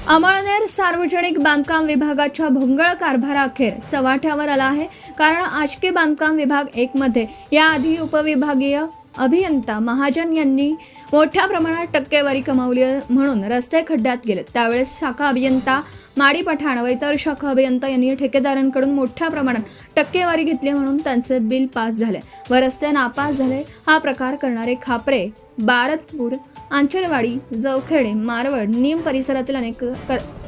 अमळनेर सार्वजनिक बांधकाम विभागाच्या भोंगळ कारभाराअखेर चव्हाट्यावर आला आहे। कारण आष्की बांधकाम विभाग 1 मध्ये याआधी उपविभागीय अभियंता महाजन यांनी मोठ्या प्रमाणात टक्केवारी कमावली म्हणून रस्ते खड्ड्यात गेले। त्यावेळेस शाखा अभियंता माडी पठाण व इतर शाखा अभियंता यांनी ठेकेदारांकडून मोठ्या प्रमाणात टक्केवारी घेतली म्हणून त्यांचे बिल पास झाले व रस्ते नापास झाले। हा प्रकार करणारे खापरे, बारतपूर, आंचलवाडी, जवखेडे, मारवड, नीम परिसरातील अनेक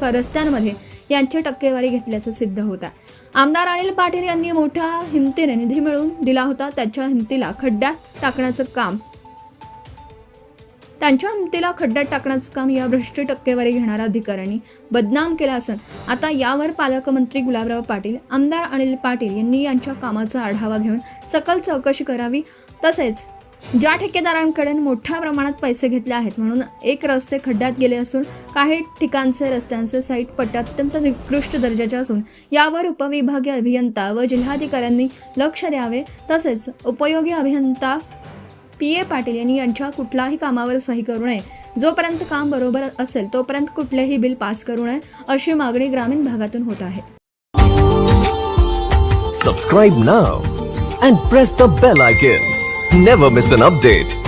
रस्त्यांमध्ये यांची टक्केवारी घेतल्याचं सिद्ध होत आहे। आमदार अनिल पाटील यांनी मोठ्या हिमतीने निधी मिळवून दिला होता। त्यांच्या हिमतीला खड्ड्यात टाकण्याचं काम या भ्रष्ट टक्केवारी घेणाऱ्या अधिकाऱ्यांनी बदनाम केलं असून आता यावर पालकमंत्री गुलाबराव पाटील, आमदार अनिल पाटील यांनी यांच्या कामाचा आढावा घेऊन सखोल चौकशी करावी। तसेच ज्या ठेकेदारांकडे मोठ्या प्रमाणात पैसे घेतले आहेत म्हणून एक रस्ते खड्ड्यात गेले असून काही ठिकाणचे रस्त्यांचे साईट पट्टे अत्यंत निकृष्ट दर्जाचे असून यावर उपविभागीय अभियंता व जिल्हाधिकाऱ्यांनी लक्ष द्यावे। तसेच उपयोगी अभियंता PA पाटील यांनी यांच्या कुठल्याही कामावर सही करू नये। जोपर्यंत काम बरोबर असेल तोपर्यंत कुठलेही बिल पास करू नये अशी मागणी ग्रामीण भागातून होत आहे। Subscribe now and press the bell icon. Never miss an update.